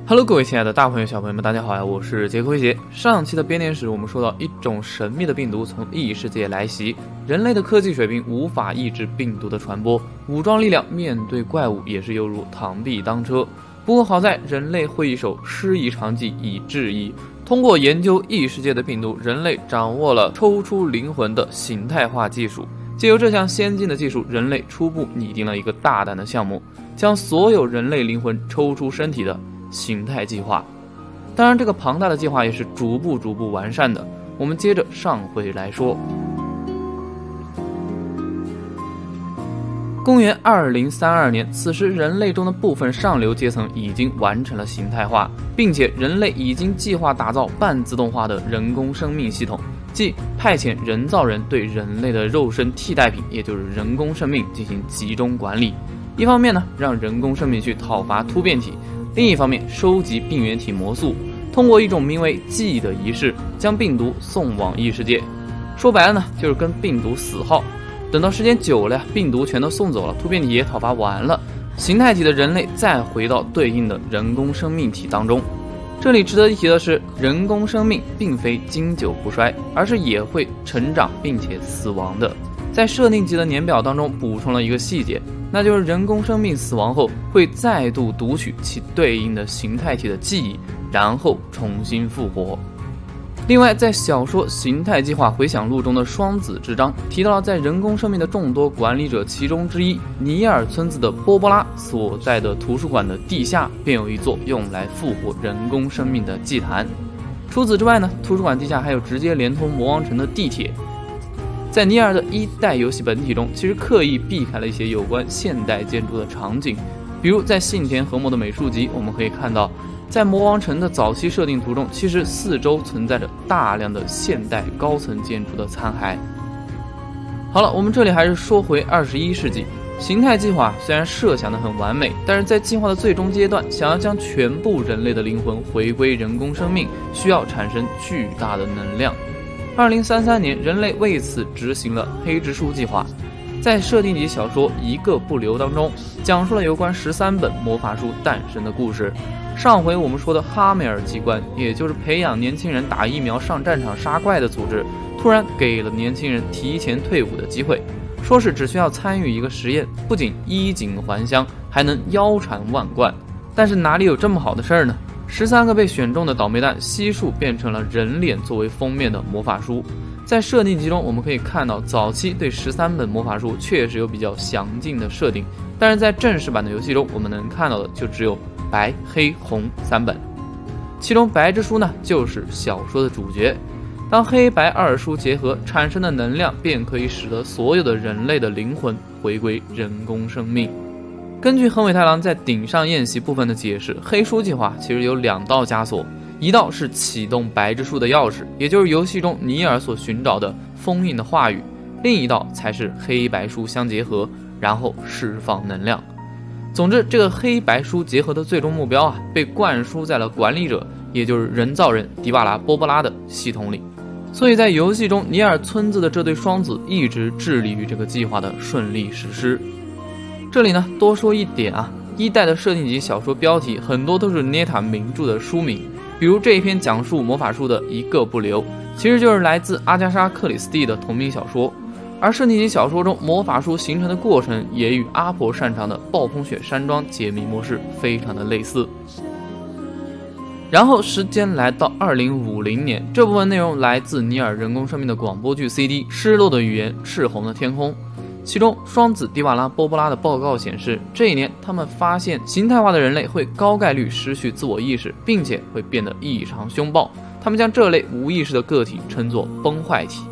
Hello， 各位亲爱的大朋友、小朋友们，大家好呀！我是杰克辉杰。上期的编年史，我们说到一种神秘的病毒从异世界来袭，人类的科技水平无法抑制病毒的传播，武装力量面对怪物也是犹如螳臂当车。不过好在人类会一手师夷长技以制夷，通过研究异世界的病毒，人类掌握了抽出灵魂的形态化技术。借由这项先进的技术，人类初步拟定了一个大胆的项目，将所有人类灵魂抽出身体的形态计划。当然这个庞大的计划也是逐步完善的，我们接着上回来说。公元2032年，此时人类中的部分上流阶层已经完成了形态化，并且人类已经计划打造半自动化的人工生命系统，即派遣人造人对人类的肉身替代品，也就是人工生命进行集中管理。一方面呢，让人工生命去讨伐突变体，另一方面收集病原体魔素，通过一种名为祭的仪式将病毒送往异世界。说白了呢，就是跟病毒死耗。等到时间久了呀，病毒全都送走了，突变体也讨伐完了，形态体的人类再回到对应的人工生命体当中。这里值得一提的是，人工生命并非经久不衰，而是也会成长并且死亡的。在设定集的年表当中补充了一个细节，那就是人工生命死亡后会再度读取其对应的形态体的记忆，然后重新复活。另外，在小说《形态计划回响录》中的双子之章提到了，在人工生命的众多管理者其中之一尼尔村子的波波拉所在的图书馆的地下便有一座用来复活人工生命的祭坛。除此之外呢，图书馆地下还有直接连通魔王城的地铁。在尼尔的1代游戏本体中，其实刻意避开了一些有关现代建筑的场景，比如在信田和磨的美术集，我们可以看到在魔王城的早期设定图中，其实四周存在着大量的现代高层建筑的残骸。好了，我们这里还是说回21世纪。形态计划虽然设想的很完美，但是在计划的最终阶段，想要将全部人类的灵魂回归人工生命，需要产生巨大的能量。2033年，人类为此执行了黑之书计划。在设定集小说《一个不留》当中，讲述了有关13本魔法书诞生的故事。上回我们说的哈梅尔机关，也就是培养年轻人打疫苗上战场杀怪的组织，突然给了年轻人提前退伍的机会，说是只需要参与一个实验，不仅衣锦还乡，还能腰缠万贯。但是哪里有这么好的事儿呢？13个被选中的倒霉蛋悉数变成了人脸作为封面的魔法书。在设定集中，我们可以看到早期对13本魔法书确实有比较详尽的设定，但是在正式版的游戏中，我们能看到的就只有白、黑、红3本。其中白之书呢，就是小说的主角。当黑白二书结合产生的能量，便可以使得所有的人类的灵魂回归人工生命。根据横尾太郎在顶上宴席部分的解释，黑书计划其实有2道枷锁，一道是启动白之书的钥匙，也就是游戏中尼尔所寻找的封印的话语，另一道才是黑白书相结合，然后释放能量。总之，这个黑白书结合的最终目标被灌输在了管理者，也就是人造人迪瓦拉波波拉的系统里。所以在游戏中，尼尔村子的这对双子一直致力于这个计划的顺利实施。这里呢，多说一点1代的设定集小说标题很多都是涅塔名著的书名，比如这一篇讲述魔法书的一个不留，其实就是来自阿加莎·克里斯蒂的同名小说。而设定集小说中魔法书形成的过程也与阿婆擅长的暴风雪山庄解谜模式非常的类似。然后时间来到2050年，这部分内容来自尼尔人工生命的广播剧 CD《失落的语言，赤红的天空》。其中双子迪瓦拉波波拉的报告显示，这一年他们发现形态化的人类会高概率失去自我意识，并且会变得异常凶暴。他们将这类无意识的个体称作崩坏体。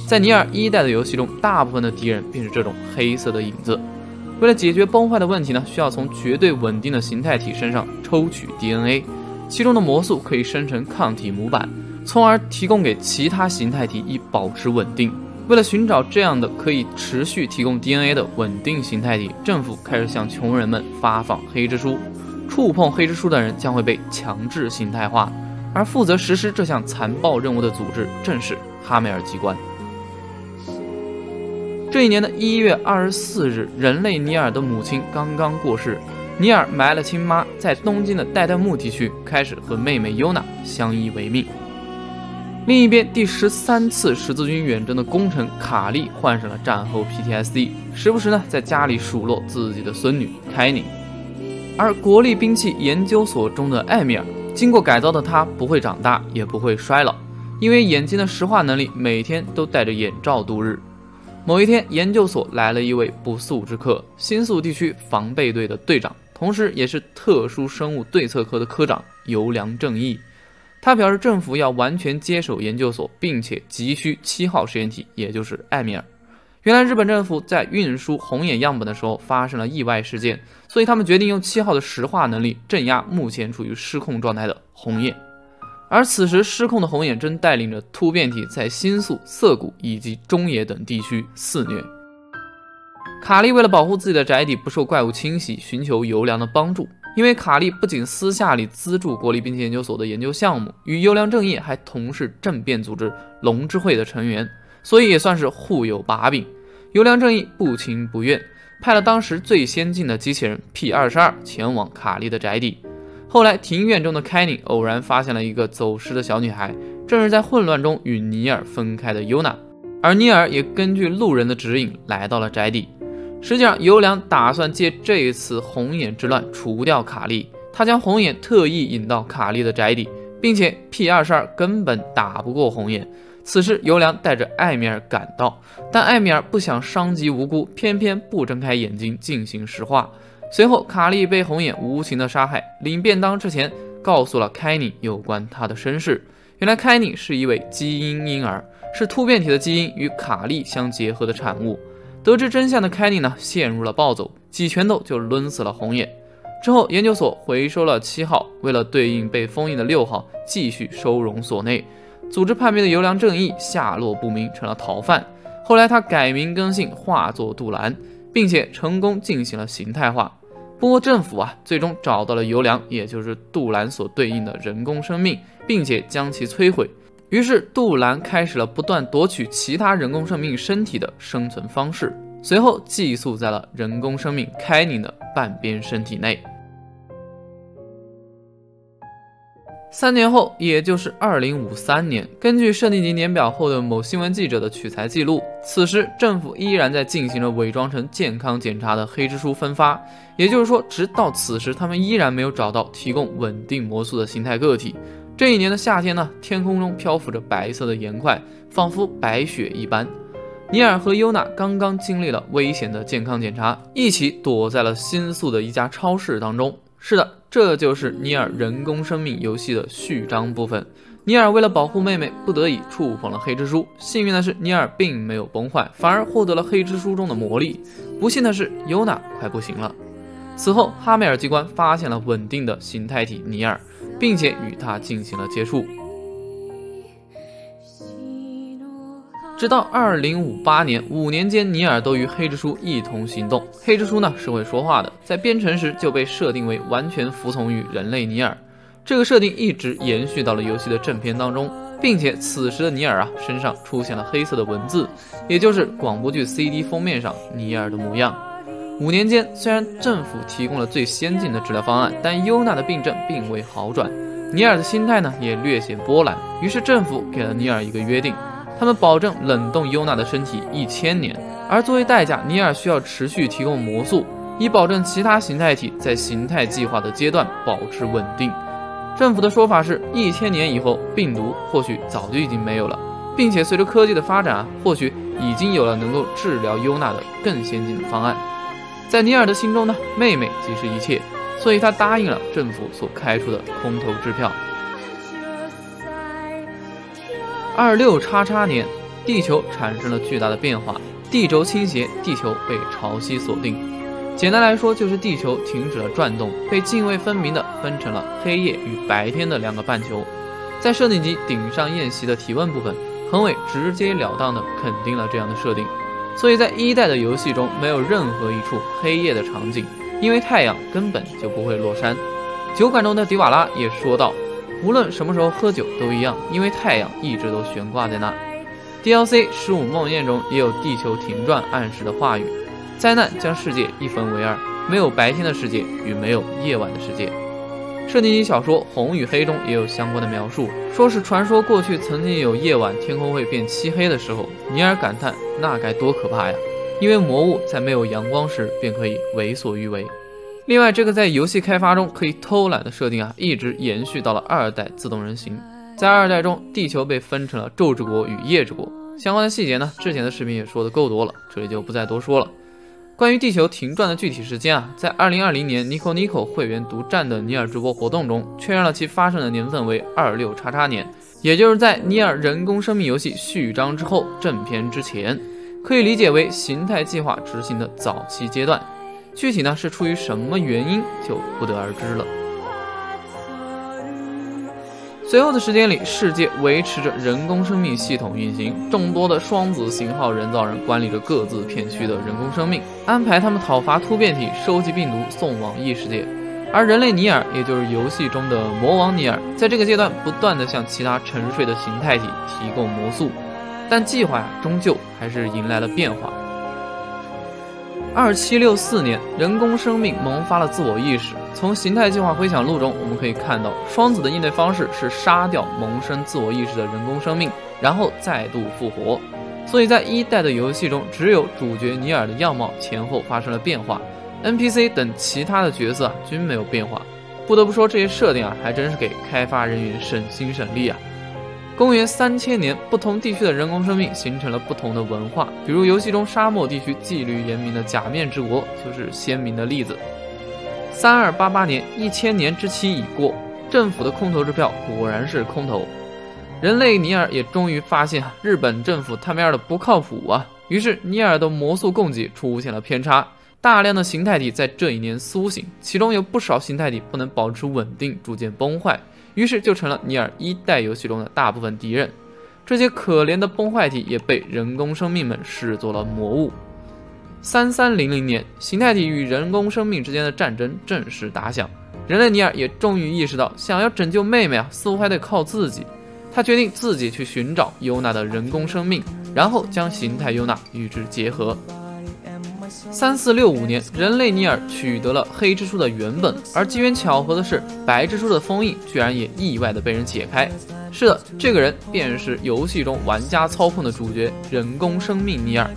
在尼尔1代的游戏中，大部分的敌人便是这种黑色的影子。为了解决崩坏的问题呢，需要从绝对稳定的形态体身上抽取 DNA， 其中的魔素可以生成抗体模板，从而提供给其他形态体以保持稳定。为了寻找这样的可以持续提供 DNA 的稳定形态体，政府开始向穷人们发放黑之书，触碰黑之书的人将会被强制形态化，而负责实施这项残暴任务的组织正是哈梅尔机关。这一年的1月24日，人类尼尔的母亲刚刚过世，尼尔埋了亲妈，在东京的代代木地区开始和妹妹优娜相依为命。另一边，第13次十字军远征的功臣卡利患上了战后 PTSD， 时不时呢在家里数落自己的孙女凯宁。而国立兵器研究所中的艾米尔，经过改造的他不会长大，也不会衰老，因为眼睛的石化能力，每天都戴着眼罩度日。某一天，研究所来了一位不速之客，新宿地区防备队的队长，同时也是特殊生物对策科的科长游良正义。他表示政府要完全接手研究所，并且急需7号实验体，也就是艾米尔。原来日本政府在运输红眼样本的时候发生了意外事件，所以他们决定用7号的石化能力镇压目前处于失控状态的红眼。而此时失控的红眼正带领着突变体在新宿、涩谷以及中野等地区肆虐。卡利为了保护自己的宅邸不受怪物侵袭，寻求游良的帮助。因为卡利不仅私下里资助国立兵器研究所的研究项目，与游良正义还同是政变组织龙之会的成员，所以也算是互有把柄。游良正义不情不愿，派了当时最先进的机器人 P-22 前往卡利的宅邸。后来庭院中的凯宁偶然发现了一个走失的小女孩，正是在混乱中与尼尔分开的尤娜，而尼尔也根据路人的指引来到了宅邸。实际上，游良打算借这一次红眼之乱除掉卡利，他将红眼特意引到卡利的宅邸，并且 P-22 根本打不过红眼。此时游良带着艾米尔赶到，但艾米尔不想伤及无辜，偏偏不睁开眼睛进行石化。随后卡利被红眼无情的杀害，领便当之前告诉了凯宁有关他的身世。原来凯宁是一位基因婴儿，是突变体的基因与卡利相结合的产物。得知真相的凯宁呢，陷入了暴走，几拳头就抡死了红眼。之后研究所回收了7号，为了对应被封印的6号，继续收容所内。组织叛变的游良正义下落不明，成了逃犯。后来他改名更姓，化作杜兰，并且成功进行了形态化。不过政府最终找到了游良，也就是杜兰所对应的人工生命，并且将其摧毁。于是杜兰开始了不断夺取其他人工生命身体的生存方式，随后寄宿在了人工生命凯宁的半边身体内。3年后，也就是2053年，根据设定集年表后的某新闻记者的取材记录，此时政府依然在进行着伪装成健康检查的黑蜘蛛分发，也就是说，直到此时，他们依然没有找到提供稳定魔素的形态个体。这一年的夏天呢，天空中漂浮着白色的岩块，仿佛白雪一般。尼尔和尤娜刚刚经历了危险的健康检查，一起躲在了新宿的一家超市当中。是的，这就是尼尔人工生命游戏的序章部分。尼尔为了保护妹妹，不得已触碰了黑蜘蛛。幸运的是，尼尔并没有崩坏，反而获得了黑蜘蛛中的魔力。不幸的是，尤娜快不行了。此后，哈梅尔机关发现了稳定的形态体尼尔，并且与他进行了接触。直到2058年，5年间，尼尔都与黑蜘蛛一同行动。黑蜘蛛呢是会说话的，在编程时就被设定为完全服从于人类尼尔。这个设定一直延续到了游戏的正片当中，并且此时的尼尔身上出现了黑色的文字，也就是广播剧 CD 封面上尼尔的模样。5年间，虽然政府提供了最先进的治疗方案，但尤娜的病症并未好转，尼尔的心态呢也略显波澜。于是政府给了尼尔一个约定，他们保证冷冻尤娜的身体1000年，而作为代价，尼尔需要持续提供魔素，以保证其他形态体在形态计划的阶段保持稳定。政府的说法是，1000年以后，病毒或许早就已经没有了，并且随着科技的发展或许已经有了能够治疗尤娜的更先进的方案。在尼尔的心中呢，妹妹即是一切，所以他答应了政府所开出的空头支票。26XX年，地球产生了巨大的变化，地轴倾斜，地球被潮汐锁定。简单来说，就是地球停止了转动，被泾渭分明地分成了黑夜与白天的2个半球。在设定集顶上宴席的提问部分，横尾直截了当地肯定了这样的设定。所以在1代的游戏中没有任何一处黑夜的场景，因为太阳根本就不会落山。酒馆中的迪瓦拉也说道，无论什么时候喝酒都一样，因为太阳一直都悬挂在那。 DLC 15梦魇中也有地球停转暗示的话语，灾难将世界一分为2，没有白天的世界与没有夜晚的世界。设定集小说《红与黑》中也有相关的描述，说是传说过去曾经有夜晚天空会变漆黑的时候，尼尔感叹那该多可怕呀，因为魔物在没有阳光时便可以为所欲为。另外，这个在游戏开发中可以偷懒的设定一直延续到了2代自动人形。在2代中，地球被分成了昼之国与夜之国，相关的细节呢，之前的视频也说的够多了，这里就不再多说了。关于地球停转的具体时间在2020年 Nico 会员独占的尼尔直播活动中确认了其发生的年份为26XX年，也就是在尼尔人工生命游戏序章之后正片之前，可以理解为形态计划执行的早期阶段。具体呢是出于什么原因就不得而知了。随后的时间里，世界维持着人工生命系统运行，众多的双子型号人造人管理着各自片区的人工生命，安排他们讨伐突变体，收集病毒，送往异世界。而人类尼尔，也就是游戏中的魔王尼尔，在这个阶段不断地向其他沉睡的形态体提供魔素，但计划终究还是迎来了变化。2764年，人工生命萌发了自我意识。从形态计划回响录中，我们可以看到，双子的应对方式是杀掉萌生自我意识的人工生命，然后再度复活。所以在1代的游戏中，只有主角尼尔的样貌前后发生了变化， NPC 等其他的角色均没有变化。不得不说，这些设定还真是给开发人员省心省力公元3000年，不同地区的人工生命形成了不同的文化，比如游戏中沙漠地区纪律严明的假面之国就是鲜明的例子。3288年，1000年之期已过，政府的空头支票果然是空头。人类尼尔也终于发现日本政府他喵的不靠谱于是尼尔的魔素供给出现了偏差，大量的形态体在这一年苏醒，其中有不少形态体不能保持稳定，逐渐崩坏，于是就成了尼尔1代游戏中的大部分敌人。这些可怜的崩坏体也被人工生命们视作了魔物。3300年，形态体与人工生命之间的战争正式打响，人类尼尔也终于意识到，想要拯救妹妹似乎还得靠自己。他决定自己去寻找尤娜的人工生命，然后将形态尤娜与之结合。3465年，人类尼尔取得了黑之书的原本，而机缘巧合的是，白之书的封印居然也意外的被人解开。是的，这个人便是游戏中玩家操控的主角人工生命尼尔。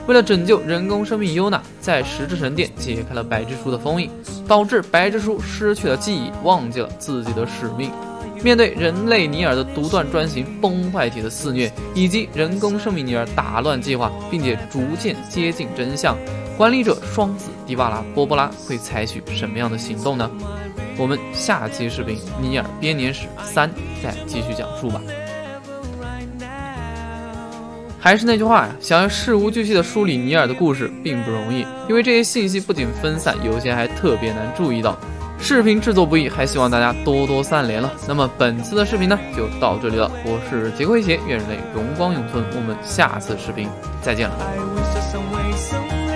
为了拯救人工生命尤娜，在十之神殿解开了白之书的封印，导致白之书失去了记忆，忘记了自己的使命。面对人类尼尔的独断专行、崩坏体的肆虐，以及人工生命尼尔打乱计划并且逐渐接近真相，管理者双子迪瓦拉波波拉会采取什么样的行动呢？我们下期视频《尼尔编年史3》再继续讲述吧。还是那句话想要事无巨细的梳理尼尔的故事并不容易，因为这些信息不仅分散，有些还特别难注意到。视频制作不易，还希望大家多多3连了。那么本次的视频呢，就到这里了。我是杰克威胁，愿人类荣光永存。我们下次视频再见了。